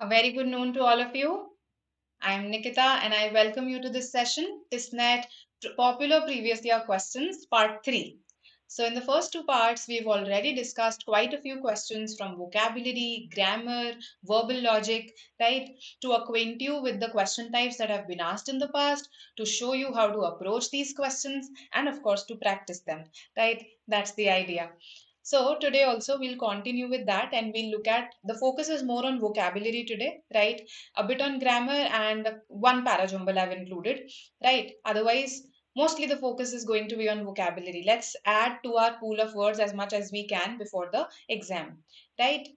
A very good noon to all of you. I'm Nikita and I welcome you to this session, TISSNET Popular Previous Year Questions, Part 3. So in the first two parts, we've already discussed quite a few questions from vocabulary, grammar, verbal logic, right? To acquaint you with the question types that have been asked in the past, to show you how to approach these questions, and of course to practice them, right? That's the idea. So today also we'll continue with that and we'll look at the focus is more on vocabulary today, right? A bit on grammar and one parajumble I've included, right? Otherwise, mostly the focus is going to be on vocabulary. Let's add to our pool of words as much as we can before the exam, right?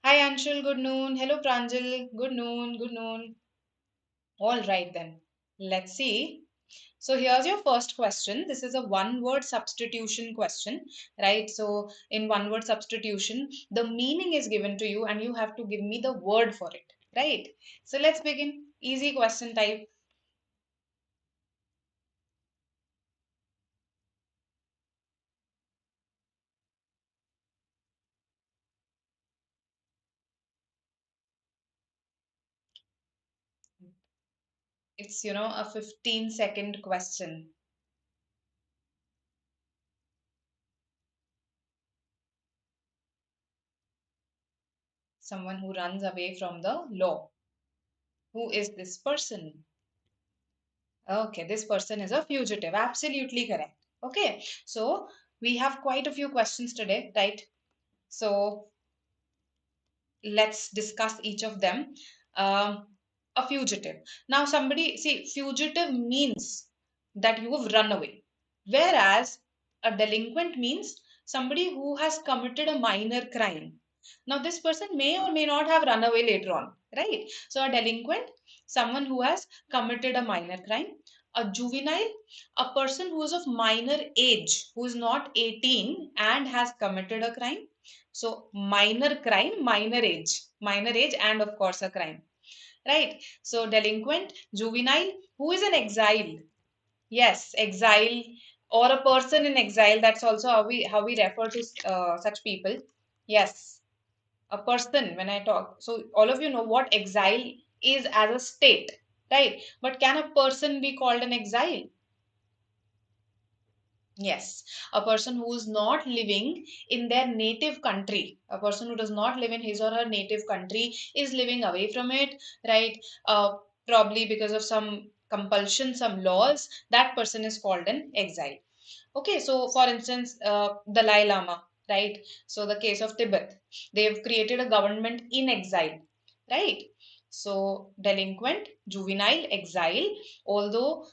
Hi Anshul, good noon. Hello Pranjal, good noon, good noon. All right then, let's see. So here's your first question. This is a one-word substitution question, right? So in one-word substitution, the meaning is given to you and you have to give me the word for it, right? So let's begin. Easy question type. It's, a 15-second question. Someone who runs away from the law. Who is this person? Okay, this person is a fugitive. Absolutely correct. Okay, so we have quite a few questions today, right? So let's discuss each of them. Um, a fugitive. Now, somebody, see, fugitive means that you have run away, whereas a delinquent means somebody who has committed a minor crime. Now, this person may or may not have run away later on, right? So, a delinquent, someone who has committed a minor crime. A juvenile, a person who is of minor age, who is not 18 and has committed a crime. So minor crime, minor age, and of course a crime, right? So delinquent, juvenile, who is an exile. Yes, exile or a person in exile. That's also how we refer to such people. Yes, a person when I talk. So all of you know what exile is as a state, right? But can a person be called an exile? Yes, a person who is not living in their native country, a person who does not live in his or her native country is living away from it, right? Probably because of some compulsion, some laws, that person is called an exile. Okay, so for instance, Dalai Lama, right? So the case of Tibet, they've created a government in exile, right? So delinquent, juvenile, exile, although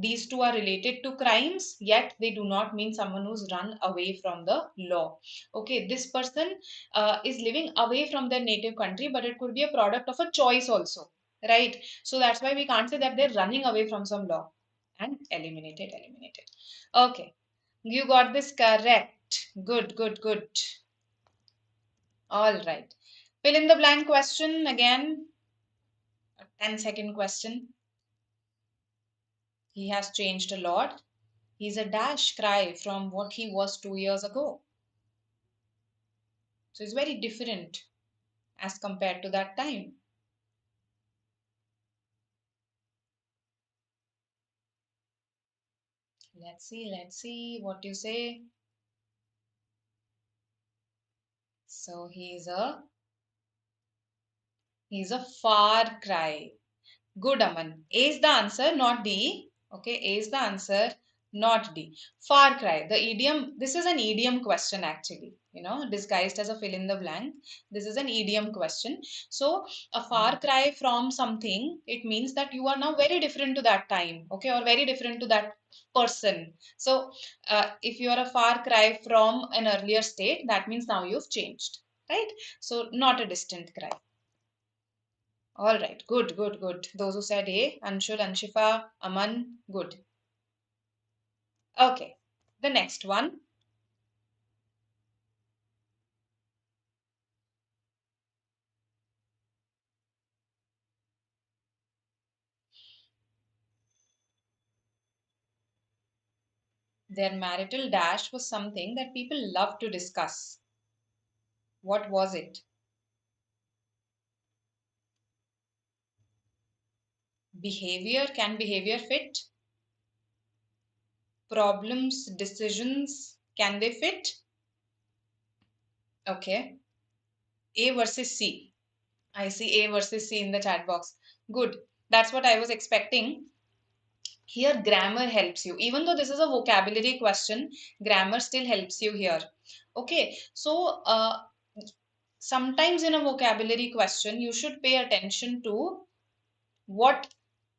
these two are related to crimes, yet they do not mean someone who's run away from the law. Okay, this person is living away from their native country, but it could be a product of a choice also, right? So that's why we can't say that they're running away from some law. And eliminated, eliminated. Okay, you got this correct. Good, good, good. All right. Fill in the blank question again. A 10-second question. He has changed a lot. He's a dash cry from what he was 2 years ago. So it's very different as compared to that time. Let's see what you say. So he's a far cry. Good, Aman. A is the answer, not D. Okay, A is the answer, not D. Far cry. The idiom, this is an idiom question actually, disguised as a fill in the blank. This is an idiom question. So, a far cry from something, it means that you are now very different to that time, okay, or very different to that person. So, if you are a far cry from an earlier state, that means now you've changed, right? So, not a distant cry. All right, good, good, good. Those who said A, Anshul, Anshifa, Aman, good. Okay, the next one. Their marital dash was something that people love to discuss. What was it? Behavior, can behavior fit? Problems, decisions, can they fit? Okay. A versus C. I see A versus C in the chat box. Good. That's what I was expecting. Here, grammar helps you. Even though this is a vocabulary question, grammar still helps you here. Okay. So, sometimes in a vocabulary question, you should pay attention to what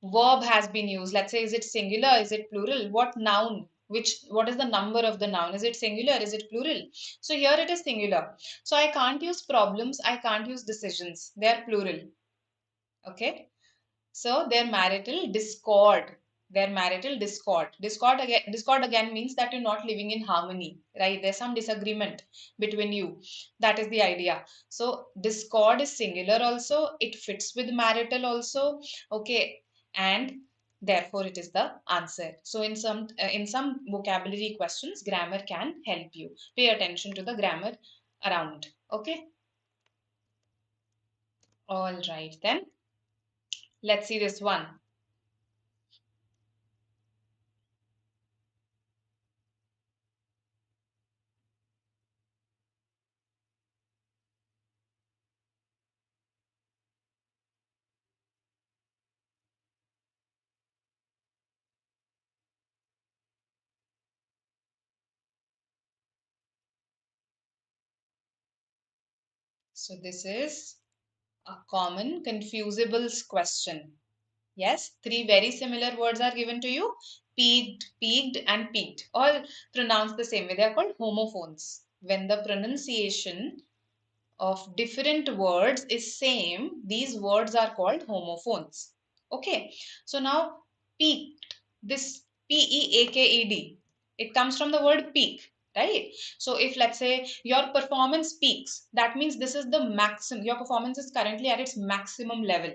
verb has been used. Let's say, is it singular? Is it plural? What noun? What is the number of the noun? Is it singular? Is it plural? So here it is singular. So I can't use problems. I can't use decisions. They are plural. Okay. So their marital discord. Their marital discord. Discord again means that you're not living in harmony, right? There's some disagreement between you. That is the idea. So discord is singular also. It fits with marital also. Okay, and therefore it is the answer. So in some vocabulary questions, grammar can help you. Pay attention to the grammar around. Okay. All right then. Let's see this one. So this is a common confusables question. Yes, three very similar words are given to you. Peaked, peaked, and peaked. All pronounced the same way. They are called homophones. When the pronunciation of different words is same, these words are called homophones. Okay. So now peaked. This peaked. It comes from the word peak, right? So if let's say your performance peaks, that means this is the maximum. Your performance is currently at its maximum level,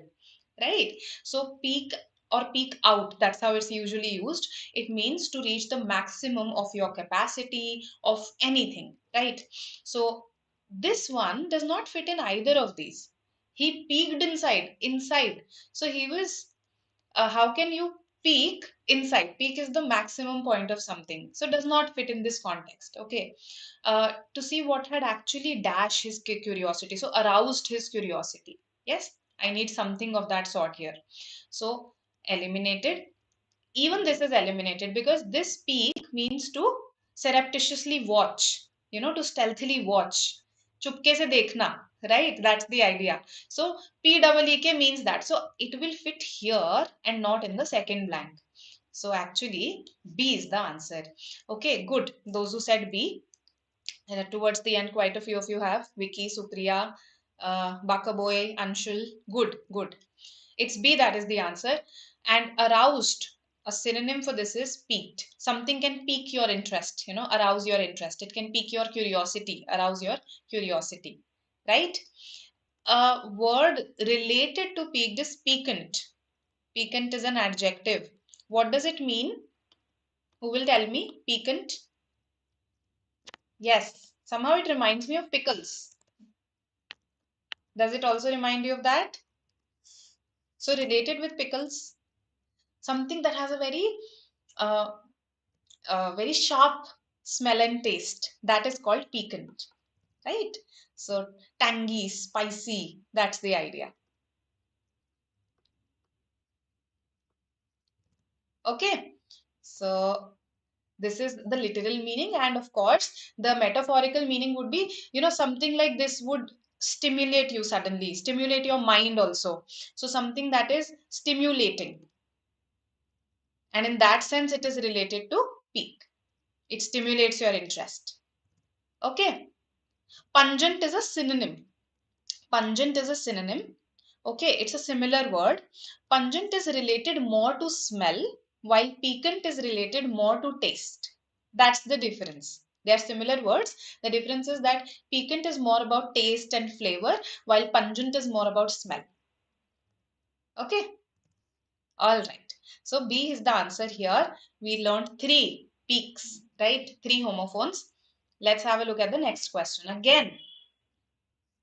right? So peak or peak out, that's how it's usually used. It means to reach the maximum of your capacity of anything, right? So this one does not fit in either of these. He peaked inside. So he was, how can you peak inside? Peak is the maximum point of something. So does not fit in this context. Okay. To see what had actually dashed his curiosity. So aroused his curiosity. Yes, I need something of that sort here. So eliminated. Even this is eliminated because this peak means to surreptitiously watch, to stealthily watch. Chupke se dekhna, right? That's the idea. So PEEK means that. So it will fit here and not in the second blank. So actually, B is the answer. Okay, good. Those who said B, towards the end, quite a few of you have. Vicky, Supriya, Bakaboy, Anshul. Good, good. It's B that is the answer. And aroused, a synonym for this is piqued. Something can pique your interest, arouse your interest. It can pique your curiosity, arouse your curiosity, right? A word related to piqued is piquant. Piquant is an adjective. What does it mean? Who will tell me? Piquant? Yes, somehow it reminds me of pickles. Does it also remind you of that? So related with pickles, something that has a uh, very sharp smell and taste. That is called piquant, right? So tangy, spicy, that's the idea. Okay, so this is the literal meaning, and of course, the metaphorical meaning would be, something like this would stimulate you suddenly, stimulate your mind also. So something that is stimulating, and in that sense, it is related to pique. It stimulates your interest. Okay, pungent is a synonym. Pungent is a synonym. Okay, it's a similar word. Pungent is related more to smell, while piquant is related more to taste. That's the difference. They are similar words. The difference is that piquant is more about taste and flavor, while pungent is more about smell. Okay, all right. So B is the answer here. We learned three peaks, right? Three homophones. Let's have a look at the next question. Again,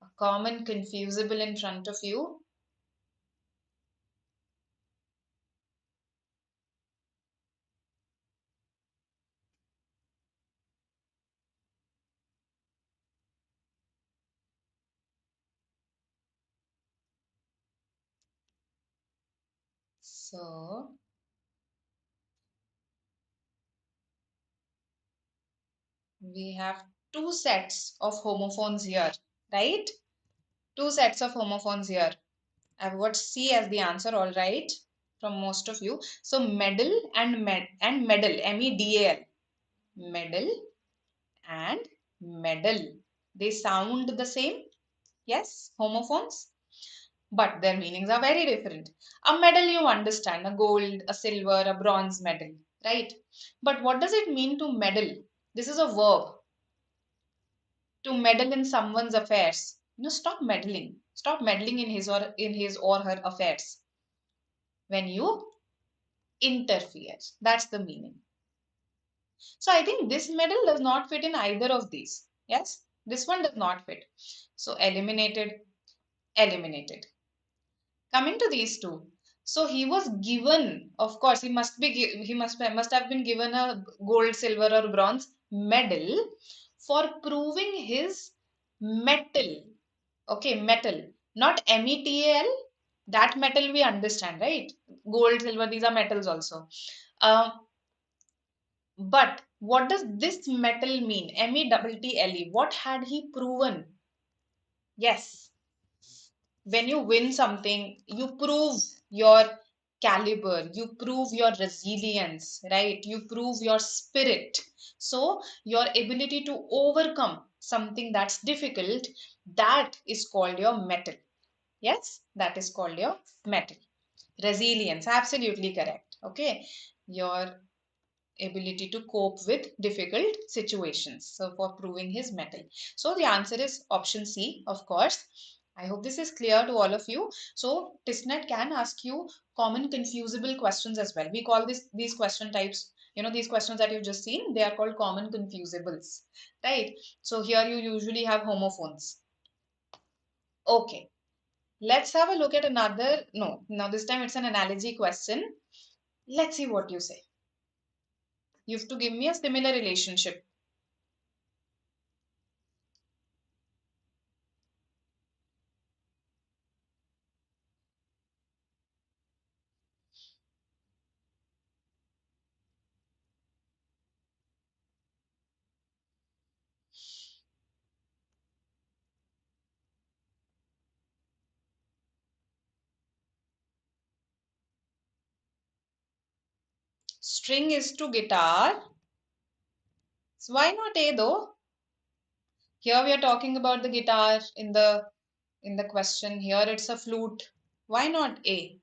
a common confusable in front of you. So we have two sets of homophones here, right? Two sets of homophones here. I've got C as the answer, all right, from most of you. So medal and medal, MEDAL, medal and medal. They sound the same, yes, homophones, but their meanings are very different. A medal, you understand, a gold, a silver, a bronze medal, right? But what does it mean to meddle? This is a verb, to meddle in someone's affairs. Stop meddling. Stop meddling in his or her affairs. When you interfere, that's the meaning. So I think this medal does not fit in either of these. Yes, this one does not fit. So eliminated, eliminated. Coming to these two. So he was given, of course, he must have been given a gold, silver, or bronze medal for proving his metal. Okay, metal, not METAL. That metal we understand, right? Gold, silver, these are metals also. Uh, but what does this metal mean? METTLE. What had he proven? Yes, when you win something, you prove your caliber, you prove your resilience, right? You prove your spirit. So, your ability to overcome something that's difficult, that is called your metal. Yes, that is called your metal. Resilience, absolutely correct. Okay, your ability to cope with difficult situations. So for proving his metal. So the answer is option C, of course. I hope this is clear to all of you. So TISSNET can ask you common confusable questions as well. We call these question types, these questions that you've just seen, they are called common confusables, right? So here you usually have homophones. Okay, let's have a look at another. No, now this time it's an analogy question. Let's see what you say. You have to give me a similar relationship. String is to guitar. So why not A though? Here we are talking about the guitar in the question. Here it's a flute. Why not A?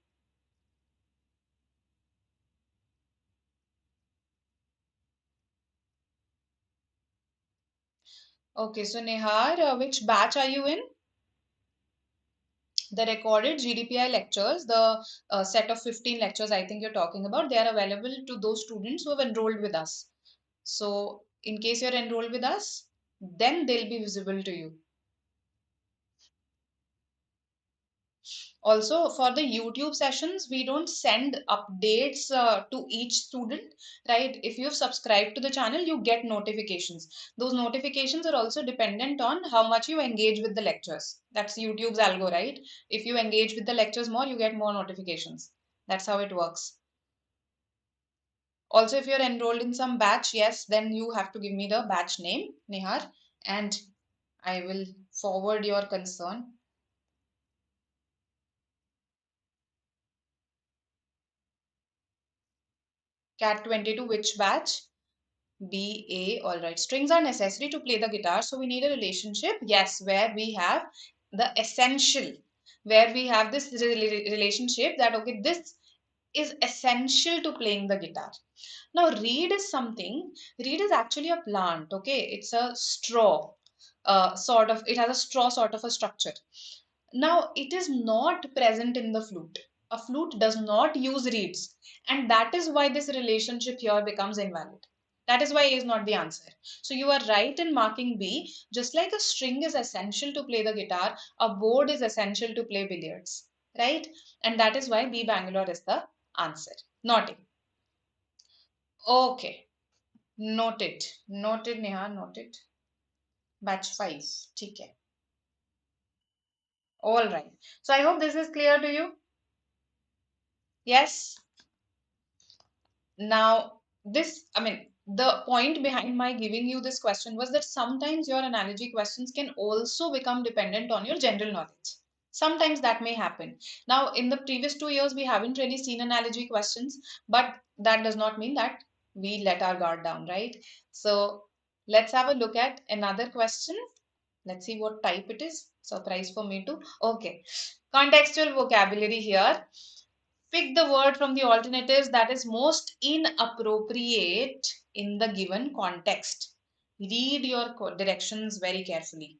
Okay, so Nehar, which batch are you in? The recorded GDPI lectures, the set of 15 lectures I think you're talking about, they are available to those students who have enrolled with us. So in case you're enrolled with us, then they'll be visible to you. Also, for the YouTube sessions, we don't send updates to each student, right? If you've subscribed to the channel, you get notifications. Those notifications are also dependent on how much you engage with the lectures. That's YouTube's algo, right? If you engage with the lectures more, you get more notifications. That's how it works. Also, if you're enrolled in some batch, yes, then you have to give me the batch name, Nihar, and I will forward your concern. Cat 22, which batch? BA, all right. Strings are necessary to play the guitar, so we need a relationship, yes, where we have the essential, where we have this relationship that, okay, this is essential to playing the guitar. Now, reed is actually a plant, okay? It's a straw, it has a straw sort of a structure. Now, it is not present in the flute. A flute does not use reeds, and that is why this relationship here becomes invalid. That is why A is not the answer. So you are right in marking B. Just like a string is essential to play the guitar, a board is essential to play billiards, right? And that is why B Bangalore is the answer, not A. Okay, noted. Noted, Neha, noted. Batch 5. Okay. All right. So I hope this is clear to you. Yes. Now, the point behind my giving you this question was that sometimes your analogy questions can also become dependent on your general knowledge. Sometimes that may happen. Now, in the previous 2 years, we haven't really seen analogy questions, but that does not mean that we let our guard down, right? So, let's have a look at another question. Let's see what type it is. Surprise for me too. Okay. Contextual vocabulary here. Pick the word from the alternatives that is most inappropriate in the given context. Read your directions very carefully.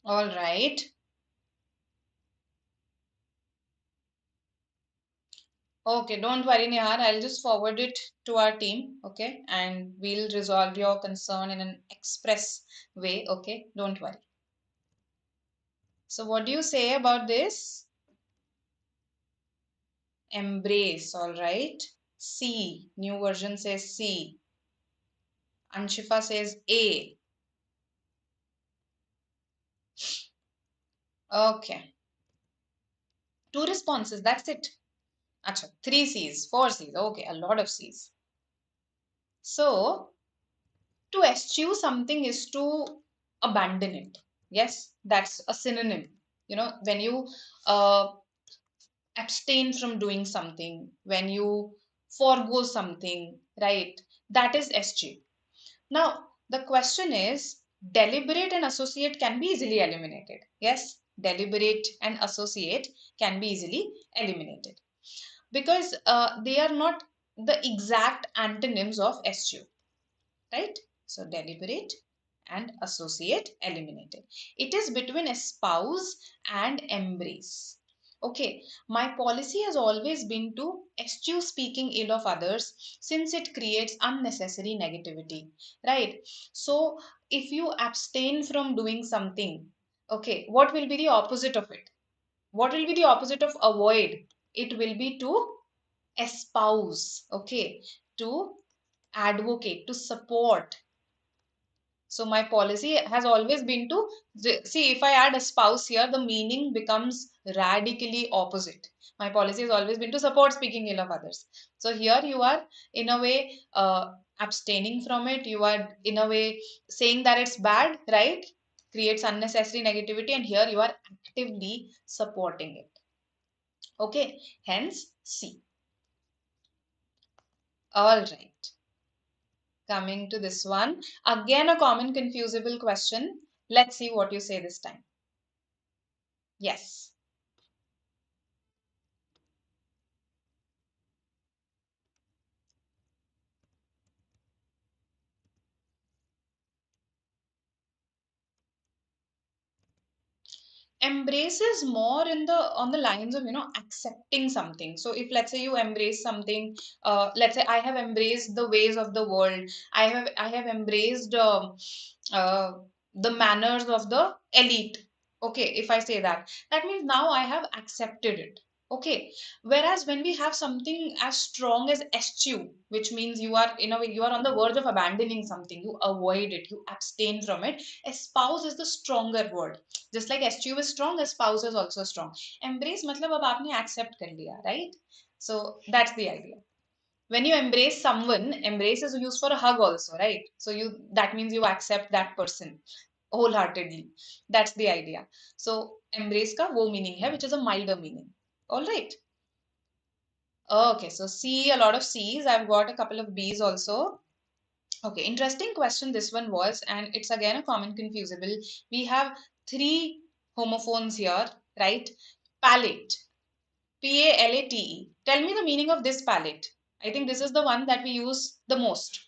All right. Okay, don't worry, Nihar. I'll just forward it to our team, okay? And we'll resolve your concern in an express way, okay? Don't worry. So, what do you say about this? Embrace, all right? C. New version says C. Anshifa says A. Okay. Two responses, that's it. Acha, three C's, four C's. Okay, a lot of C's. So, to eschew something is to abandon it. Yes, that's a synonym. You know, when you uh, abstain from doing something, when you forego something, right? That is eschew. Now, the question is deliberate and associate can be easily eliminated. Yes, deliberate and associate can be easily eliminated because they are not the exact antonyms of eschew, right? So deliberate and associate eliminated. It is between espouse and embrace. Okay, my policy has always been to eschew speaking ill of others since it creates unnecessary negativity, right? So if you abstain from doing something, okay, what will be the opposite of it? What will be the opposite of avoid? It will be to espouse, okay, to advocate, to support. So my policy has always been to see, if I add espouse here, the meaning becomes radically opposite. My policy has always been to support speaking ill of others. So here you are in a way abstaining from it. You are in a way saying that it's bad, right? Creates unnecessary negativity, and here you are actively supporting it. Okay, hence C. All right. Coming to this one, again a common confusable question. Let's see what you say this time. Yes. Embrace is more in the on the lines of accepting something. So if let's say you embrace something, let's say I have embraced the ways of the world. I have embraced the manners of the elite. Okay, if I say that, that means now I have accepted it. Okay, whereas when we have something as strong as eschew, which means you are in a way you are on the verge of abandoning something, you avoid it, you abstain from it. Espouse is the stronger word. Just like eschew is strong, espouse is also strong. Embrace matlab ab aapne accept kar liya, right? So that's the idea. When you embrace someone, embrace is used for a hug also, right? So you, that means you accept that person wholeheartedly. That's the idea. So embrace ka wo meaning hai, which is a milder meaning. All right. Okay, so C, a lot of C's. I've got a couple of B's also. Okay, interesting question this one was, and it's again a common confusable. We have three homophones here, right? Palate, P-A-L-A-T-E. Tell me the meaning of this palate. I think this is the one that we use the most.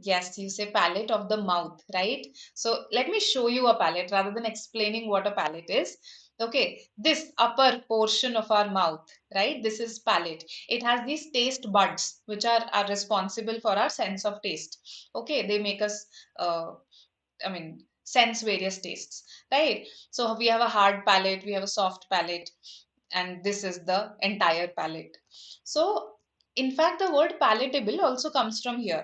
Yes, you say palate of the mouth, right? So let me show you a palate rather than explaining what a palate is. Okay, this upper portion of our mouth, right? This is palate. It has these taste buds, which are responsible for our sense of taste. Okay, they make us, sense various tastes, right? So we have a hard palate, we have a soft palate, and this is the entire palate. So, in fact, the word palatable also comes from here.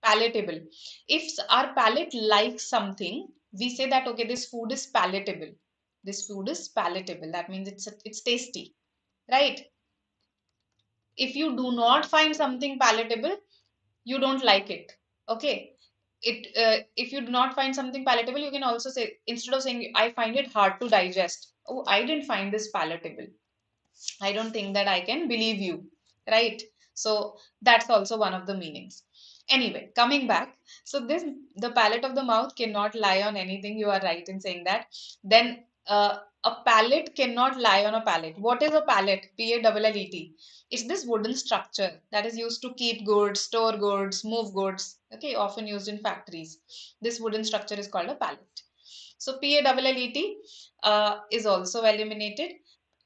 Palatable. If our palate likes something, we say that, okay, this food is palatable. This food is palatable. That means it's tasty, right? If you do not find something palatable, you don't like it. Okay. If you do not find something palatable, you can also say, instead of saying I find it hard to digest, oh, I didn't find this palatable, I don't think that I can believe you, right? So that's also one of the meanings. Anyway, coming back, so this, the palate of the mouth cannot lie on anything. You are right in saying that. Then a palate cannot lie on a pallet. What is a pallet? Pallet. It's this wooden structure that is used to keep goods, store goods, move goods. Okay, often used in factories. This wooden structure is called a pallet. So pallet is also eliminated.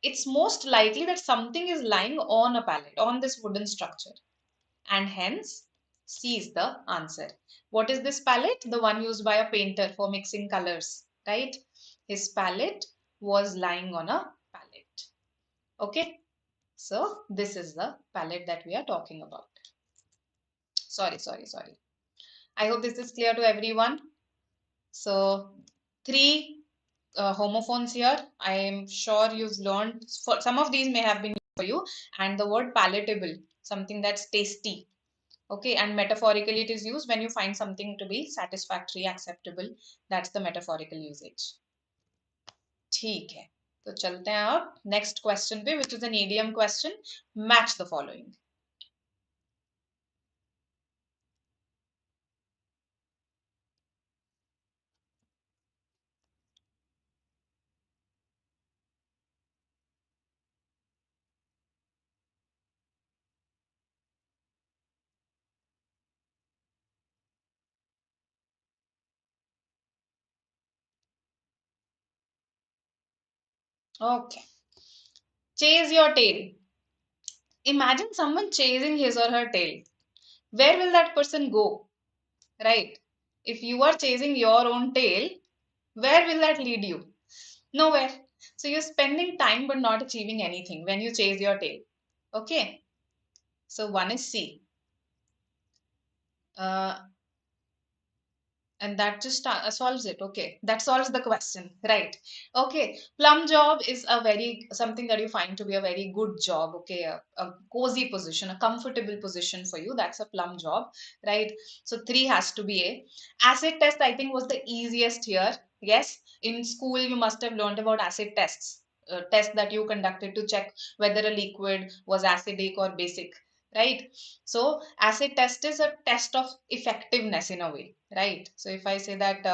It's most likely that something is lying on a pallet, on this wooden structure, and hence C is the answer. What is this palette? The one used by a painter for mixing colors, right? His palette was lying on a pallet. Okay, so this is the palette that we are talking about. Sorry. I hope this is clear to everyone. So, three homophones here. I am sure you've learned. For some of these may have been new for you. And the word palatable, something that's tasty. Okay, and metaphorically it is used when you find something to be satisfactory, acceptable. That's the metaphorical usage. ठीक है. तो चलते हैं अब next question पे, which is an idiom question. Match the following. Okay. Chase your tail. Imagine someone chasing his or her tail. Where will that person go? Right? If you are chasing your own tail, where will that lead you? Nowhere. So you're spending time but not achieving anything when you chase your tail. Okay. So one is C. Uh, and that just solves it. Okay, that solves the question, right? Okay, plum job is a very something that you find to be a very good job. Okay, a cozy position, a comfortable position for you. That's a plum job, right? So three has to be A. Acid test, I think, was the easiest here. Yes, in school you must have learned about acid tests. Test that you conducted to check whether a liquid was acidic or basic, right? So acid test is a test of effectiveness in a way, right? So if I say that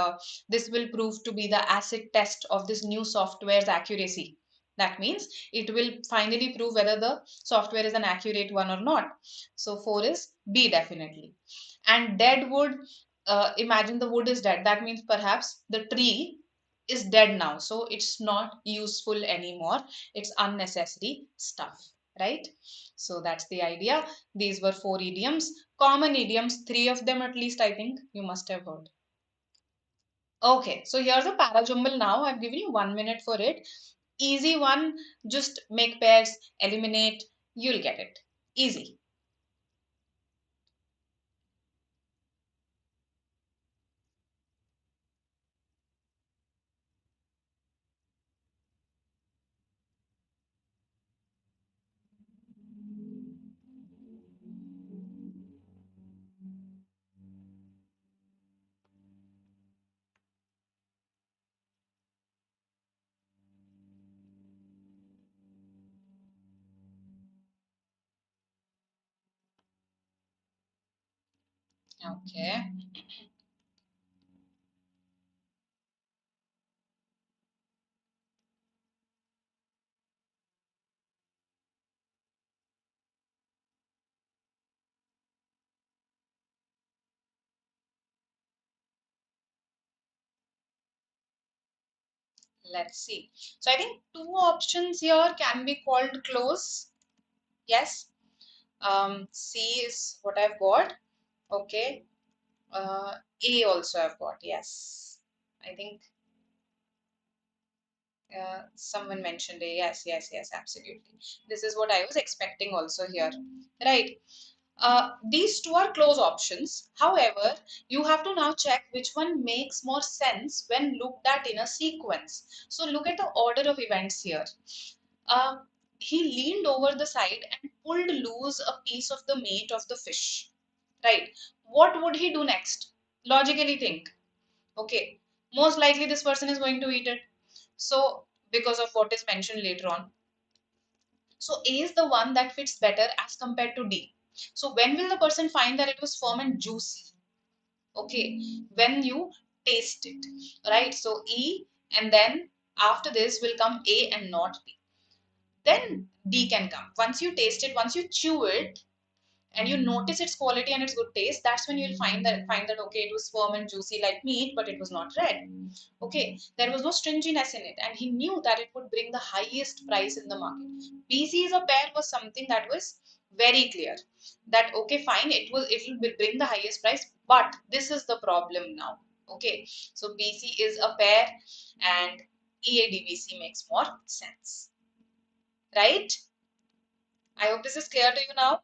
this will prove to be the acid test of this new software's accuracy, that means it will finally prove whether the software is an accurate one or not. So 4 is B definitely. And dead wood, imagine the wood is dead. That means perhaps the tree is dead now. So it's not useful anymore. It's unnecessary stuff, right? So that's the idea. These were 4 idioms. Common idioms, 3 of them at least, I think you must have heard. Okay, so here's a parajumble now. I've given you 1 minute for it. Easy one, just make pairs, eliminate, you'll get it. Easy. Okay. Let's see. So I think two options here can be called close. Yes. C is what I've got. Okay. A also I've got. Yes. I think someone mentioned A. Yes, yes, yes, absolutely. This is what I was expecting also here. Right. These two are close options. However, you have to now check which one makes more sense when looked at in a sequence. So look at the order of events here. Uh, he leaned over the side and pulled loose a piece of the meat of the fish. Right. What would he do next? Logically think. Okay. Most likely this person is going to eat it. So because of what is mentioned later on. So A is the one that fits better as compared to D. So when will the person find that it was firm and juicy? Okay, when you taste it, right? So E, and then after this will come A and not B. Then D can come. Once you taste it, once you chew it, and you notice its quality and its good taste, that's when you'll find that okay, it was firm and juicy like meat, but it was not red. Okay, there was no stringiness in it, and he knew that it would bring the highest price in the market. BC is a pair was something that was very clear that okay, fine, it will bring the highest price, but this is the problem now. Okay, so BC is a pair and EADBC makes more sense, right? I hope this is clear to you now.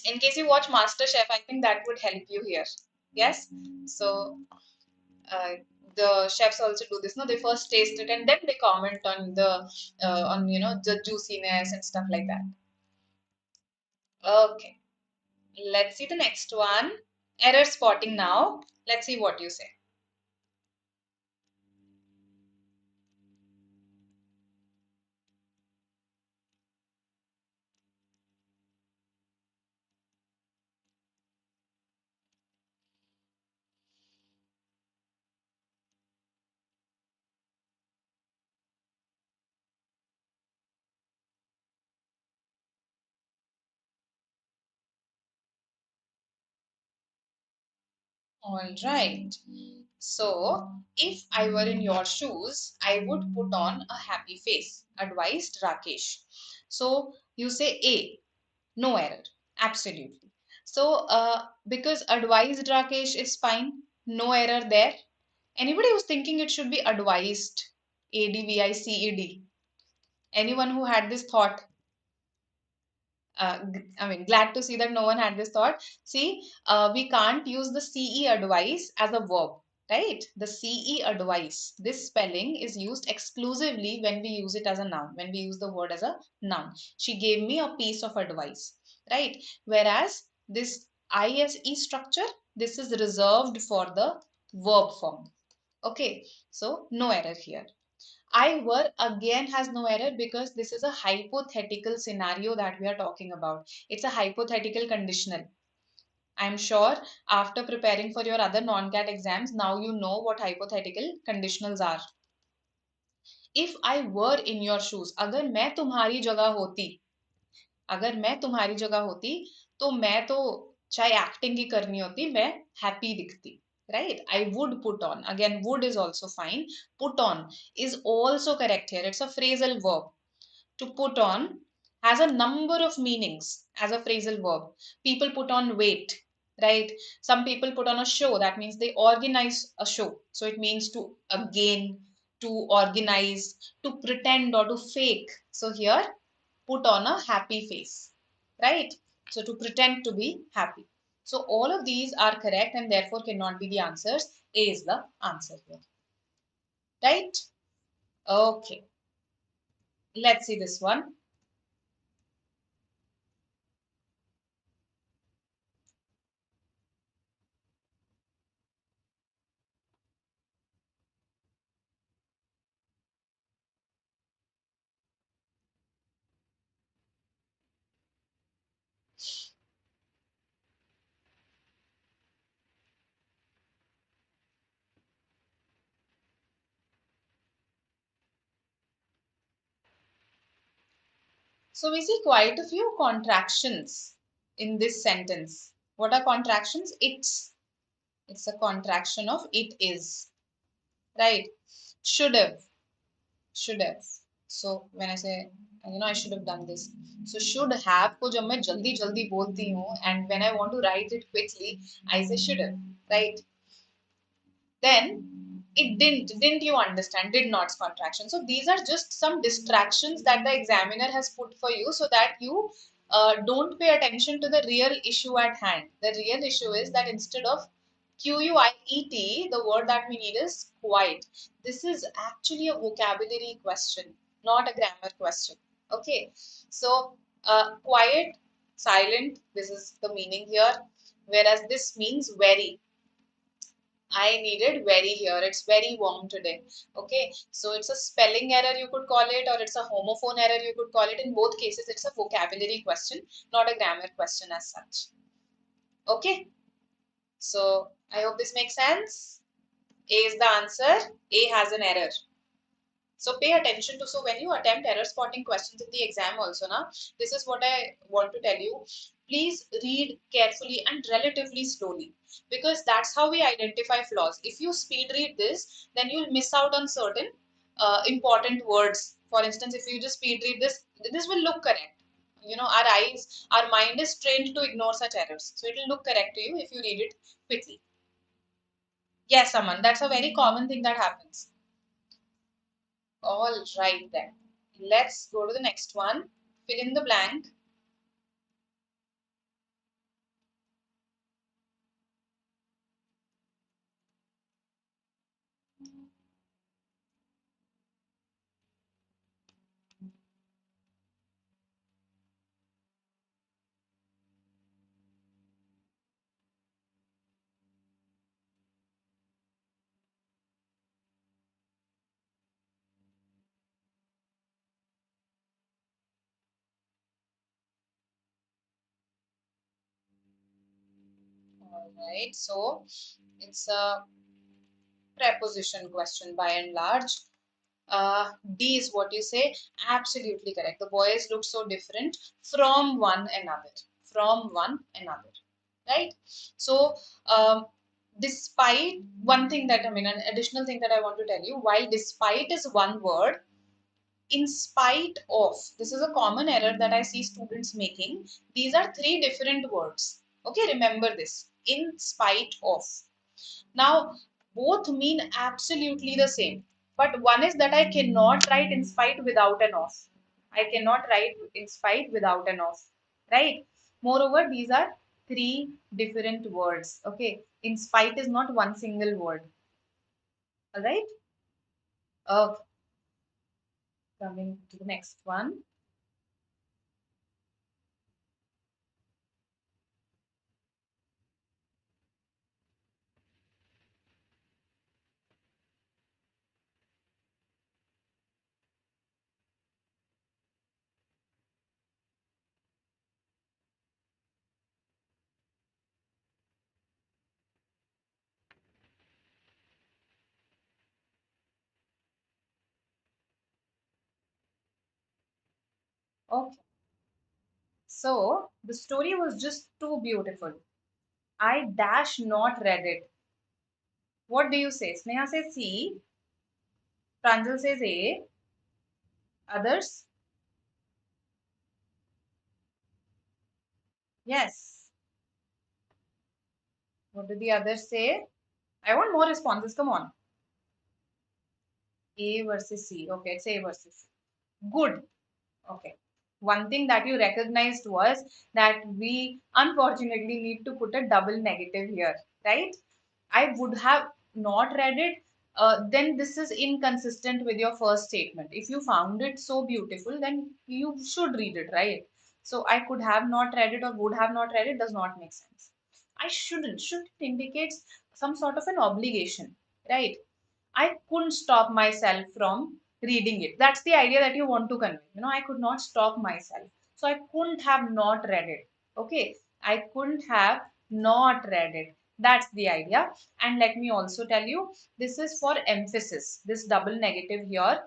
In case you watch Master Chef, I think that would help you here. Yes. So uh, the chefs also do this. No, they first taste it and then they comment on the on the juiciness and stuff like that. Okay. Let's see the next one. Error spotting now. Let's see what you say. All right. So, if I were in your shoes, I would put on a happy face, advised Rakesh. So, you say A, no error. Absolutely. So, because advised Rakesh is fine, no error there. Anybody who's thinking it should be advised, ADVICED? Anyone who had this thought? I mean, glad to see that no one had this thought. See, we can't use the CE advice as a verb, right? The CE advice, this spelling is used exclusively when we use it as a noun, when we use the word as a noun. She gave me a piece of advice, right? Whereas this ISE structure, this is reserved for the verb form. Okay, so no error here. I were again has no error because this is a hypothetical scenario that we are talking about. It's a hypothetical conditional. I'm sure after preparing for your other non-CAT exams, now you know what hypothetical conditionals are. If I were in your shoes, अगर मैं तुम्हारी जगह होती, अगर मैं तुम्हारी जगह होती, तो मैं तो चाहे एक्टिंग ही करनी होती, मैं हैप्पी दिखती. Right? I would put on. Again, would is also fine. Put on is also correct here. It's a phrasal verb. To put on has a number of meanings as a phrasal verb. People put on weight, right? Some people put on a show. That means they organize a show. So it means to again, to organize, to pretend or to fake. So here, put on a happy face, right? So to pretend to be happy. So all of these are correct and therefore cannot be the answers. A is the answer here, right? Okay, let's see this one. So we see quite a few contractions in this sentence. What are contractions? It's a contraction of it is, right? Should have. should have. So when I say, I should have done this. So should have को जब मैं जल्दी जल्दी बोलती हूँ and when I want to write it quickly, I say should have, right? Then it didn't you understand, did not's contraction. So these are just some distractions that the examiner has put for you so that you don't pay attention to the real issue at hand. The real issue is that instead of quiet, the word that we need is quiet. This is actually a vocabulary question, not a grammar question. Okay, so quiet, silent, this is the meaning here, whereas this means very. I needed very here. It's very warm today. Okay. So it's a spelling error, you could call it, or it's a homophone error, you could call it. In both cases, it's a vocabulary question, not a grammar question as such. Okay. So I hope this makes sense. A is the answer. A has an error. So pay attention to, so when you attempt error spotting questions in the exam also now, this is what I want to tell you. Please read carefully and relatively slowly, because that's how we identify flaws. If you speed read this, then you'll miss out on certain important words. For instance, if you just speed read this, this will look correct. Our mind is trained to ignore such errors. So it will look correct to you if you read it quickly. Yes, Aman, that's a very common thing that happens. All right then. Let's go to the next one. Fill in the blank. All right. So it's a preposition question by and large. D is what you say. Absolutely correct. The boys look so different from one another. From one another. Right? So, despite one thing that, an additional thing that I want to tell you, while despite is one word, in spite of, this is a common error that I see students making. These are three different words. Okay, remember this. In spite of. Now, both mean absolutely the same. But one is that I cannot write in spite without an of. I cannot write in spite without an of. Right? Moreover, these are three different words. Okay. In spite is not one single word. Alright? Okay. Coming to the next one. Okay. So the story was just too beautiful. I dash not read it. What do you say? Sneha says C. Pranjal says A. Others? Yes. What do the others say? I want more responses. Come on. A versus C. Okay, it's A versus C. Good. Okay. One thing that you recognized was that we unfortunately need to put a double negative here, right? I would have not read it. Then this is inconsistent with your first statement. If you found it so beautiful, then you should read it, right? So I could have not read it or would have not read it does not make sense. I shouldn't. Should indicates some sort of an obligation, right? I couldn't stop myself from reading it. That's the idea that you want to convey. I could not stop myself. So I couldn't have not read it. Okay. I couldn't have not read it. That's the idea. And let me also tell you, this is for emphasis. This double negative here.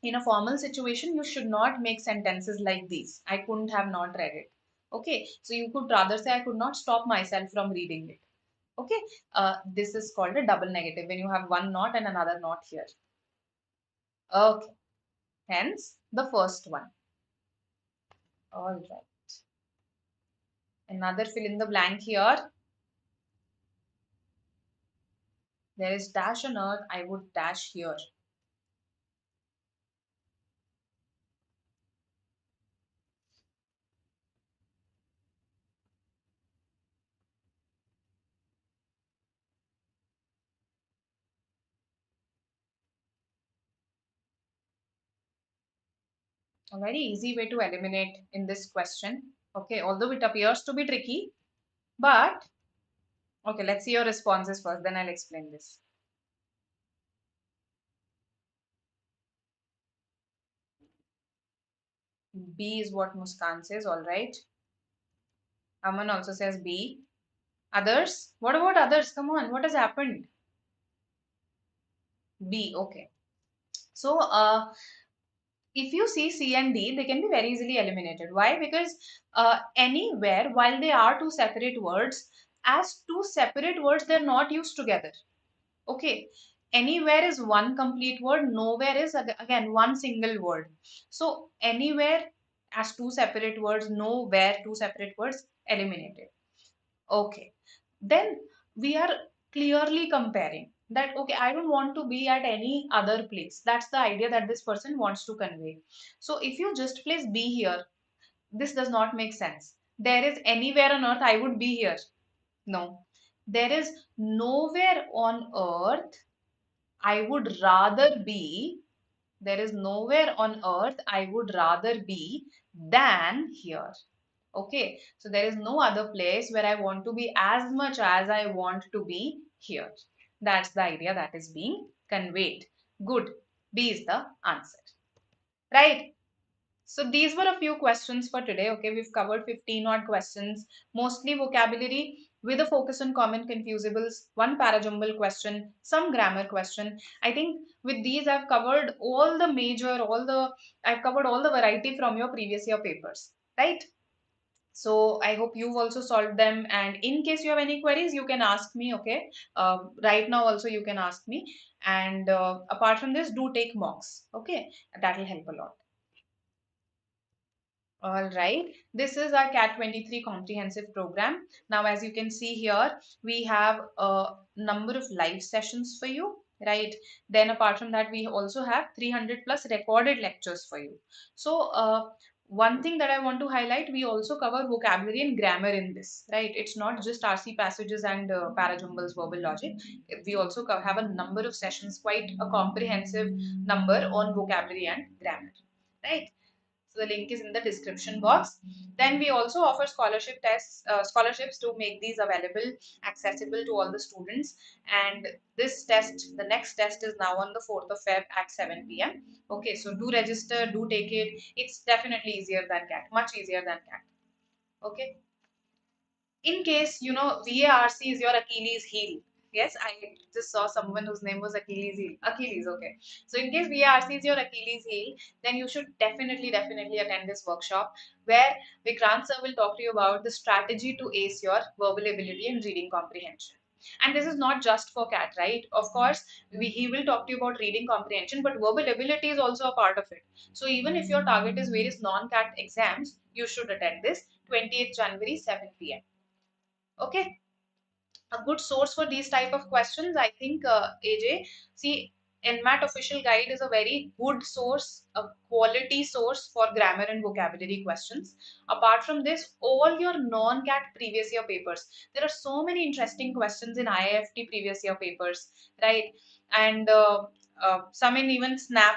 In a formal situation, you should not make sentences like these. I couldn't have not read it. Okay. So you could rather say, I could not stop myself from reading it. Okay, this is called a double negative when you have one not and another not here. Okay, Hence, the first one. All right. Another fill in the blank here. There is dash on earth. I would dash here. A very easy way to eliminate in this question. Okay, although it appears to be tricky, but okay, let's see your responses first, then I'll explain this. B is what Muskan says, all right. Aman also says B. Others? What about others? Come on, what has happened? B, okay. So, if you see C and D, they can be very easily eliminated. Why? Because anywhere, while they are two separate words, as two separate words, they're not used together. Okay. Anywhere is one complete word, nowhere is again one single word. So, anywhere as two separate words, nowhere two separate words, eliminated. Okay. Then we are clearly comparing that, okay, I don't want to be at any other place. That's the idea that this person wants to convey. So if you just place be here, this does not make sense. There is anywhere on earth I would be here. No. There is nowhere on earth I would rather be. There is nowhere on earth I would rather be than here. Okay, so there is no other place where I want to be as much as I want to be here. That's the idea that is being conveyed. Good. B is the answer. Right. So these were a few questions for today. Okay, we've covered 15 odd questions, mostly vocabulary with a focus on common confusables, one parajumble question, some grammar question. I think with these I've covered all the variety from your previous year papers, right? So I hope you've also solved them. And in case you have any queries, you can ask me. Okay. Right now also you can ask me. And apart from this, do take mocks. Okay. That will help a lot. All right. This is our CAT 23 comprehensive program. Now, as you can see here, we have a number of live sessions for you, right? Then apart from that, we also have 300 plus recorded lectures for you. So, one thing that I want to highlight, we also cover vocabulary and grammar in this, right? It's not just RC passages and parajumbles, verbal logic. We also have a number of sessions, quite a comprehensive number on vocabulary and grammar, right? So the link is in the description box. Then we also offer scholarships to make these available, accessible to all the students. And this test, the next test is now on the 4th of Feb at 7 p.m. Okay, so do register, do take it. It's definitely easier than CAT, much easier than CAT. Okay. In case you know VARC is your Achilles heel. Yes, I just saw someone whose name was Achilles heel. Achilles, okay. So in case VARC is your Achilles heel, then you should definitely attend this workshop where Vikrant sir will talk to you about the strategy to ace your verbal ability and reading comprehension. And this is not just for CAT, right? Of course, he will talk to you about reading comprehension, but verbal ability is also a part of it. So even if your target is various non-CAT exams, you should attend this 20th January, 7 p.m. Okay, a good source for these type of questions, I think, AJ, see, NMAT official guide is a very good source, a quality source for grammar and vocabulary questions. Apart from this, all your non-CAT previous year papers, there are so many interesting questions in IIFT previous year papers, right? And some in even SNAP.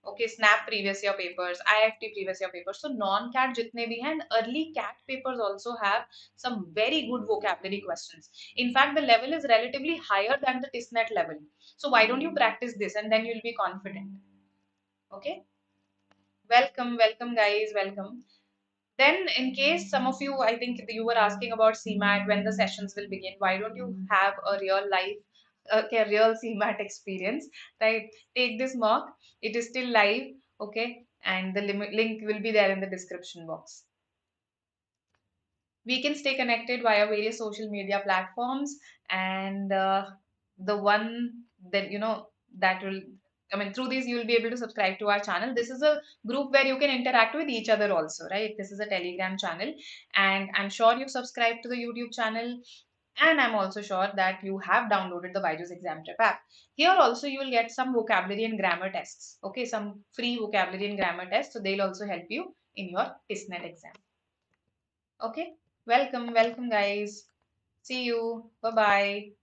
Okay, SNAP previous year papers, IIFT previous year papers. So non-CAT jitne bhi hain, and early CAT papers also have some very good vocabulary questions. In fact, the level is relatively higher than the TISSNET level. So why don't you practice this and then you'll be confident. Okay. Welcome guys, welcome. Then in case some of you, I think you were asking about CMAT, when the sessions will begin, why don't you have a real life, okay, real CMAT experience, right? Take this mock. It is still live, okay? And the link will be there in the description box. We can stay connected via various social media platforms, and the one that that will I mean, through these, you will be able to subscribe to our channel. This is a group where you can interact with each other also, right? This is a Telegram channel, and I'm sure you've subscribed to the YouTube channel. And I'm also sure that you have downloaded the BYJU'S exam prep app. Here also you will get some vocabulary and grammar tests. Okay, some free vocabulary and grammar tests. So they'll also help you in your TISSNET exam. Okay, welcome, welcome guys. See you. Bye bye.